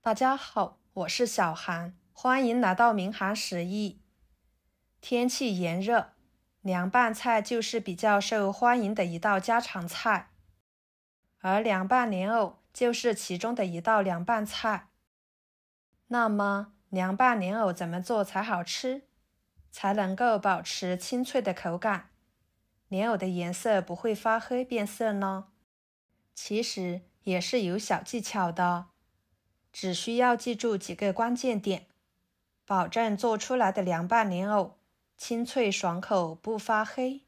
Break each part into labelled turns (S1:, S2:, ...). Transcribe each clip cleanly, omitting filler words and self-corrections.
S1: 大家好，我是小韩，欢迎来到民航食艺。天气炎热，凉拌菜就是比较受欢迎的一道家常菜，而凉拌莲藕就是其中的一道凉拌菜。那么，凉拌莲藕怎么做才好吃，才能够保持清脆的口感，莲藕的颜色不会发黑变色呢？其实也是有小技巧的。只需要记住几个关键点，保证做出来的凉拌莲藕清脆爽口不发黑。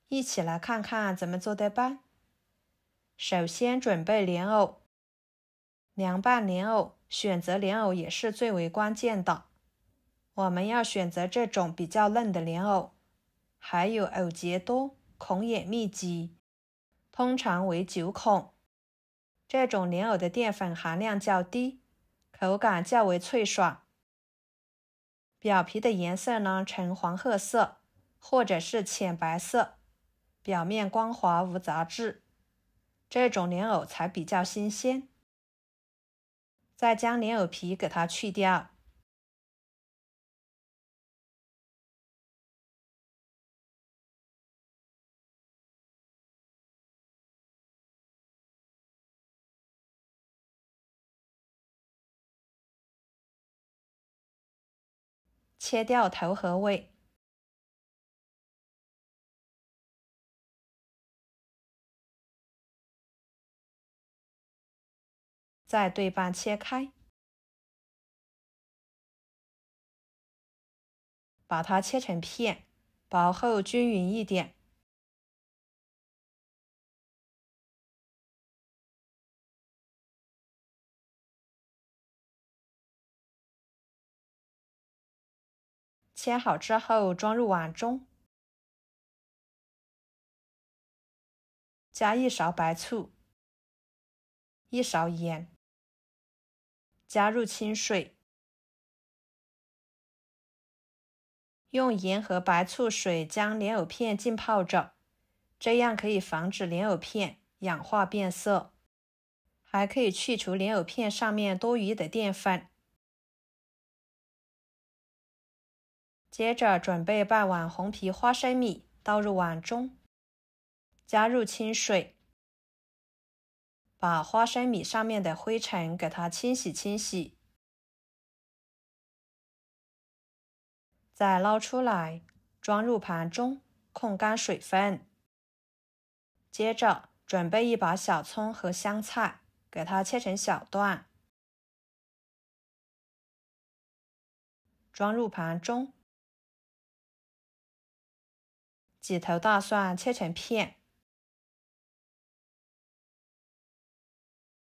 S1: 一起来看看怎么做的吧。首先准备莲藕，凉拌莲藕选择莲藕也是最为关键的。我们要选择这种比较嫩的莲藕，还有藕节多、孔也密集，通常为9孔。这种莲藕的淀粉含量较低，口感较为脆爽。表皮的颜色呢呈黄褐色或者是浅白色，表面光滑无杂质，这种莲藕才比较新鲜。再将莲藕皮给它去掉。切掉头和尾，再对半切开，把它切成片，薄厚均匀一点。切好之后装入碗中，加1勺白醋，1勺盐，加入清水，用盐和白醋水将莲藕片浸泡着，这样可以防止莲藕片氧化变色，还可以去除莲藕片上面多余的淀粉。接着准备半碗红皮花生米倒入碗中，加入清水，把花生米上面的灰尘给它清洗清洗，再捞出来装入盘中，控干水分。接着准备一把小葱和香菜，给它切成小段，装入盘中。几头大蒜切成片，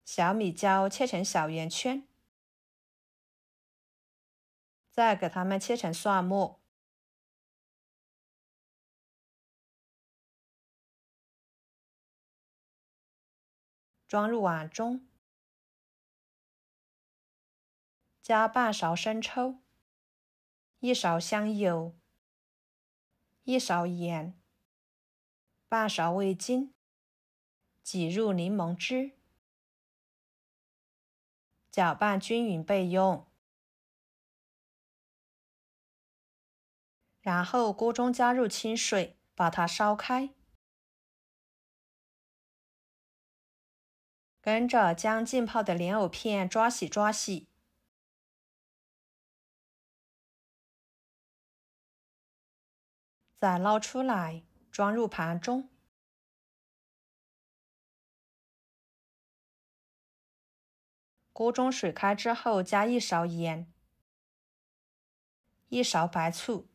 S1: 小米椒切成小圆圈，再给它们切成蒜末，装入碗中，加半勺生抽，1勺香油，1勺盐，半勺味精，挤入柠檬汁，搅拌均匀备用。然后锅中加入清水，把它烧开，跟着将浸泡的莲藕片抓洗抓洗，再捞出来装入盘中。锅中水开之后加1勺盐，1勺白醋，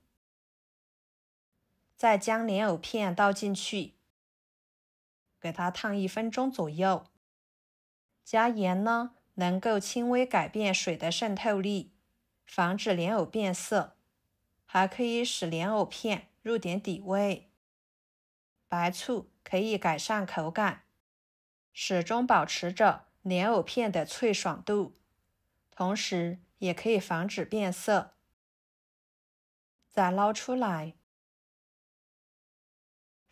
S1: 再将莲藕片倒进去，给它烫1分钟左右。加盐呢，能够轻微改变水的渗透力，防止莲藕变色，还可以使莲藕片入点底味。白醋可以改善口感，始终保持着莲藕片的脆爽度，同时也可以防止变色。再捞出来，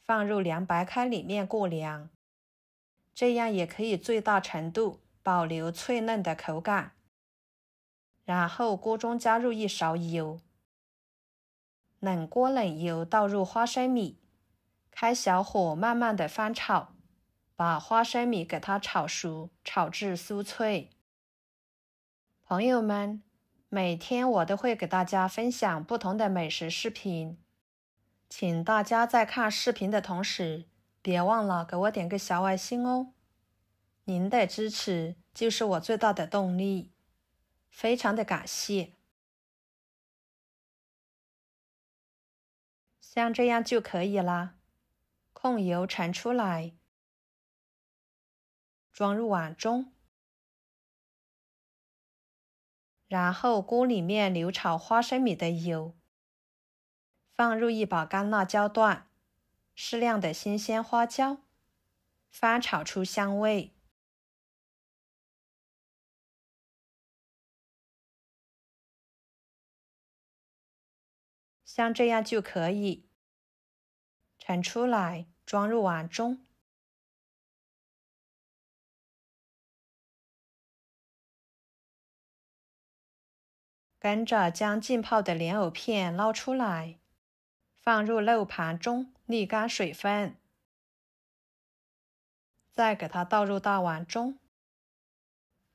S1: 放入凉白开里面过凉，这样也可以最大程度保留脆嫩的口感。然后锅中加入1勺油，冷锅冷油倒入花生米，开小火慢慢的翻炒，把花生米给它炒熟，炒至酥脆。朋友们，每天我都会给大家分享不同的美食视频，请大家在看视频的同时，别忘了给我点个小爱心哦。您的支持就是我最大的动力，非常的感谢。像这样就可以啦。控油盛出来，装入碗中，然后锅里面留炒花生米的油，放入1把干辣椒段，适量的新鲜花椒，翻炒出香味。像这样就可以。盛出来，装入碗中。跟着将浸泡的莲藕片捞出来，放入漏盘中沥干水分，再给它倒入大碗中，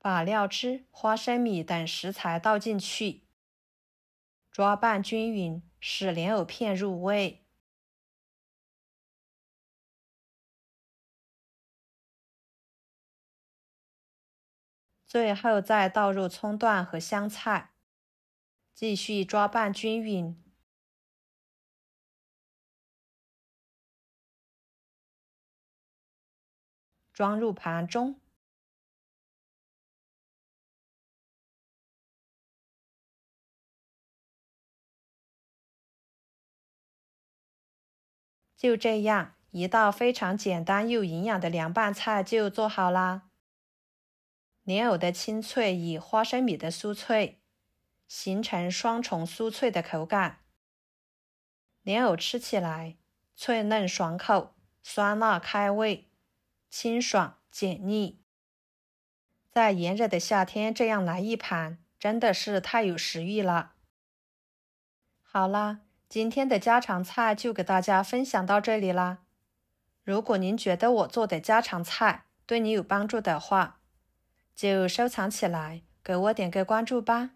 S1: 把料汁、花生米等食材倒进去，抓拌均匀，使莲藕片入味。最后再倒入葱段和香菜，继续抓拌均匀。装入盘中。就这样，一道非常简单又营养的凉拌菜就做好啦。莲藕的清脆与花生米的酥脆，形成双重酥脆的口感。莲藕吃起来脆嫩爽口，酸辣开胃，清爽解腻。在炎热的夏天这样来一盘，真的是太有食欲了。好啦，今天的家常菜就给大家分享到这里啦。如果您觉得我做的家常菜对你有帮助的话，就收藏起来，给我点个关注吧。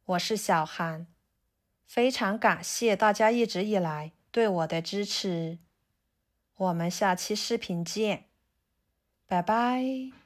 S1: 我是小韩，非常感谢大家一直以来对我的支持。我们下期视频见，拜拜。